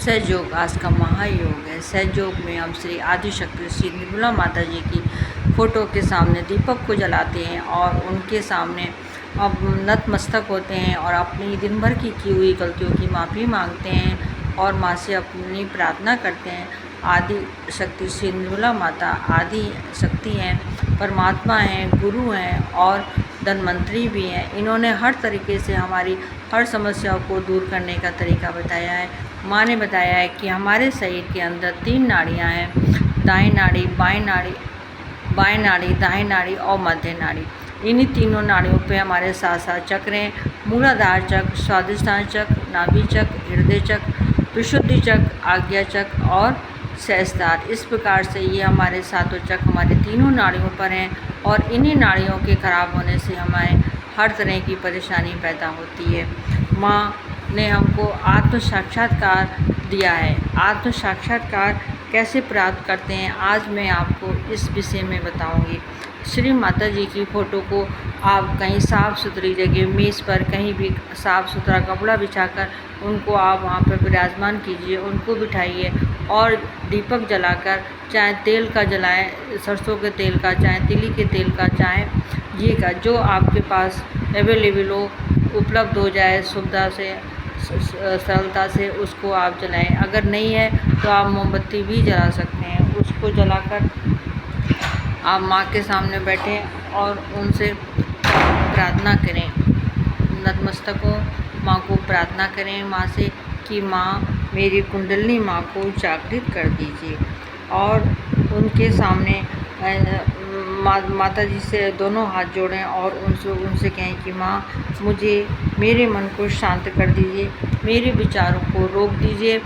सहयोग आज का महायोग है। सहयोग में हम श्री आदिशक्ति श्री निर्मला माता जी की फ़ोटो के सामने दीपक को जलाते हैं और उनके सामने अब नतमस्तक होते हैं और अपनी दिन भर की हुई गलतियों की माफ़ी मांगते हैं और माँ से अपनी प्रार्थना करते हैं। आदि शक्ति श्री निर्मला माता आदि शक्ति हैं, परमात्मा हैं, गुरु हैं और धन्वंतरी भी हैं। इन्होंने हर तरीके से हमारी हर समस्याओं को दूर करने का तरीका बताया है। माँ ने बताया है कि हमारे शरीर के अंदर 3 नाड़ियाँ हैं, दाएं नाड़ी, बाएं नाड़ी, दाएं नाड़ी और मध्य नाड़ी। इन्हीं तीनों नाड़ियों पे हमारे 7 चक्र हैं, मूलाधार चक्र, स्वादिष्ठान चक्र, नाभि चक्र, हृदय चक्र, विशुद्धि चक्र, आज्ञा चक्र और सहस्त्रार। इस प्रकार से ये हमारे 7 चक्र हमारे तीनों नाड़ियों पर हैं और इन्हीं नाड़ियों के खराब होने से हमें हर तरह की परेशानी पैदा होती है। माँ ने हमको आत्म साक्षात्कार दिया है। आत्म साक्षात्कार कैसे प्राप्त करते हैं आज मैं आपको इस विषय में बताऊंगी। श्री माता जी की फ़ोटो को आप कहीं साफ़ सुथरी जगह, मेज़ पर कहीं भी साफ़ सुथरा कपड़ा बिछाकर उनको आप वहाँ पर विराजमान कीजिए, उनको बिठाइए और दीपक जलाकर, चाहे तेल का जलाएं, सरसों के तेल का, चाहे तिली के तेल का, चाहे घी का, जो आपके पास अवेलेबल हो, उपलब्ध हो जाए सुविधा से, सरलता से, उसको आप जलाएं। अगर नहीं है तो आप मोमबत्ती भी जला सकते हैं। उसको जलाकर आप माँ के सामने बैठें और उनसे प्रार्थना करें, नतमस्तक हो, माँ को प्रार्थना करें माँ से कि माँ मेरी कुंडलिनी माँ को जागृत कर दीजिए और उनके सामने माता जी से दोनों हाथ जोड़ें और उनसे कहें कि माँ मुझे मेरे मन को शांत कर दीजिए, मेरे विचारों को रोक दीजिए,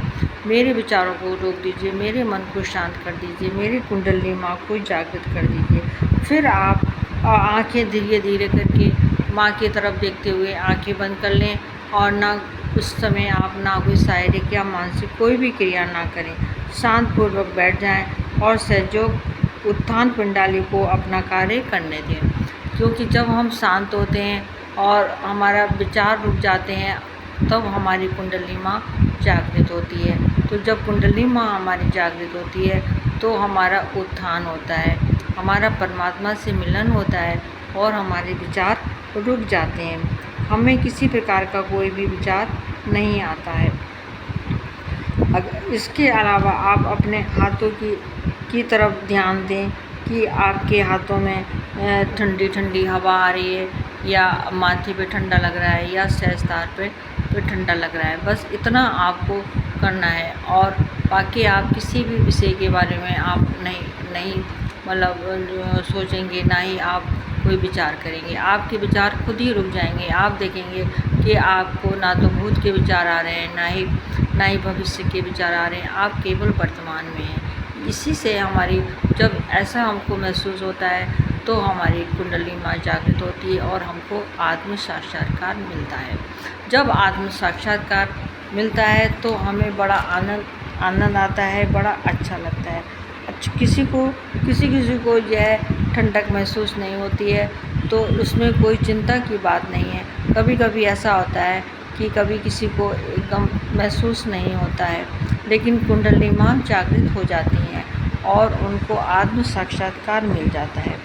मेरे मन को शांत कर दीजिए, मेरी कुंडलिनी माँ को जागृत कर दीजिए। फिर आप आंखें धीरे धीरे करके माँ की तरफ देखते हुए आंखें बंद कर लें और ना उस समय आप ना कोई शारीरिक या मानसिक कोई भी क्रिया ना करें, शांतपूर्वक बैठ जाएं और सहयोग उत्थान पिंडाली को अपना कार्य करने दें। क्योंकि जब हम शांत होते हैं और हमारा विचार रुक जाते हैं तब हमारी कुंडलिनी माँ जागृत होती है। तो जब कुंडलिनी माँ हमारी जागृत होती है तो हमारा उत्थान होता है, हमारा परमात्मा से मिलन होता है और हमारे विचार रुक जाते हैं, हमें किसी प्रकार का कोई भी विचार नहीं आता है। इसके अलावा आप अपने हाथों की तरफ ध्यान दें कि आपके हाथों में ठंडी ठंडी हवा आ रही है या माथे पे ठंडा लग रहा है या सहस्त्रार पे ठंडा लग रहा है। बस इतना आपको करना है और बाकी आप किसी भी विषय के बारे में आप नहीं मतलब सोचेंगे, ना ही आप कोई विचार करेंगे। आपके विचार खुद ही रुक जाएंगे। आप देखेंगे कि आपको ना तो भूत के विचार आ रहे हैं, ना ही भविष्य के विचार आ रहे हैं, आप केवल वर्तमान में हैं। इसी से हमारी जब ऐसा हमको महसूस होता है तो हमारी कुंडली माँ जागृत होती है और हमको आत्म साक्षात्कार मिलता है। जब आत्म साक्षात्कार मिलता है तो हमें बड़ा आनंद आता है, बड़ा अच्छा लगता है। किसी को यह ठंडक महसूस नहीं होती है तो उसमें कोई चिंता की बात नहीं है। कभी कभी ऐसा होता है कि कभी किसी को एकदम महसूस नहीं होता है, लेकिन कुंडलिनी माँ जागृत हो जाती हैं और उनको आत्म साक्षात्कार मिल जाता है।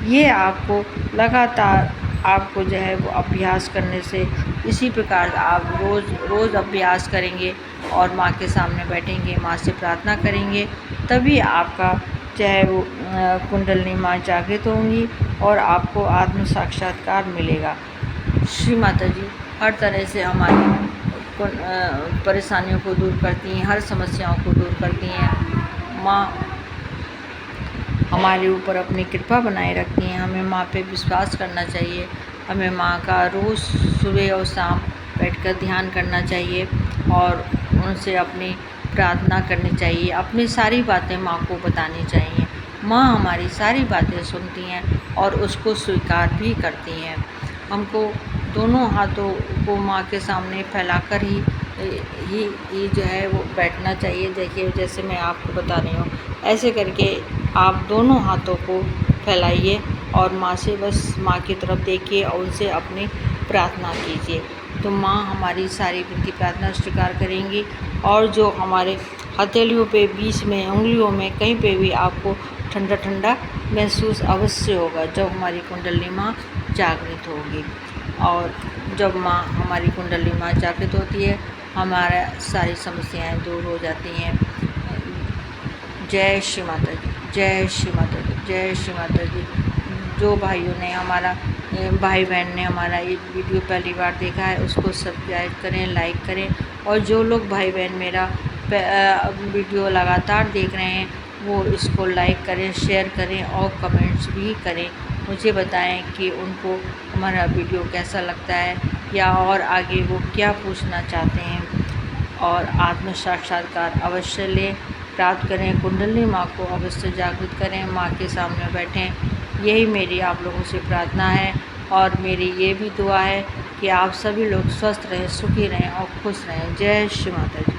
ये आपको लगातार आपको जो है वो अभ्यास करने से, इसी प्रकार आप रोज़ अभ्यास करेंगे और माँ के सामने बैठेंगे, माँ से प्रार्थना करेंगे, तभी आपका चाहे वो कुंडलिनी माँ जागृत होंगी और आपको आत्म साक्षात्कार मिलेगा। श्री माता जी हर तरह से हमारी परेशानियों को दूर करती हैं, हर समस्याओं को दूर करती हैं। माँ हमारे ऊपर अपनी कृपा बनाए रखती हैं। हमें माँ पे विश्वास करना चाहिए, हमें माँ का रोज़ सुबह और शाम बैठकर ध्यान करना चाहिए और उनसे अपनी प्रार्थना करनी चाहिए, अपनी सारी बातें माँ को बतानी चाहिए। माँ हमारी सारी बातें सुनती हैं और उसको स्वीकार भी करती हैं। हमको दोनों हाथों को माँ के सामने फैलाकर ही जो है वो बैठना चाहिए। देखिए जैसे मैं आपको बता रही हूँ, ऐसे करके आप दोनों हाथों को फैलाइए और माँ से बस माँ की तरफ देखिए और उनसे अपनी प्रार्थना कीजिए। तो माँ हमारी सारी विनती प्रार्थना स्वीकार करेंगी। और जो हमारे हथेलियों पे, बीच में, उंगलियों में, कहीं पे भी आपको ठंडा ठंडा महसूस अवश्य होगा जब हमारी कुंडली माँ जागृत होगी। और जब माँ हमारी कुंडली माँ जागृत होती है, हमारा सारी समस्याएं दूर हो जाती हैं। जय श्री माता जी, जय श्री माता जी, जय श्री माता जी। जो भाइयों ने हमारा भाई बहन ने हमारा ये वीडियो पहली बार देखा है, उसको सब्सक्राइब करें, लाइक करें। और जो लोग भाई बहन मेरा वीडियो लगातार देख रहे हैं, वो इसको लाइक करें, शेयर करें और कमेंट्स भी करें। मुझे बताएं कि उनको हमारा वीडियो कैसा लगता है, या और आगे वो क्या पूछना चाहते हैं। और आत्म साक्षात्कार अवश्य लें, प्राप्त करें, कुंडली माँ को अवश्य जागृत करें, माँ के सामने बैठें। यही मेरी आप लोगों से प्रार्थना है। और मेरी ये भी दुआ है कि आप सभी लोग स्वस्थ रहें, सुखी रहें और खुश रहें। जय श्री माता जी।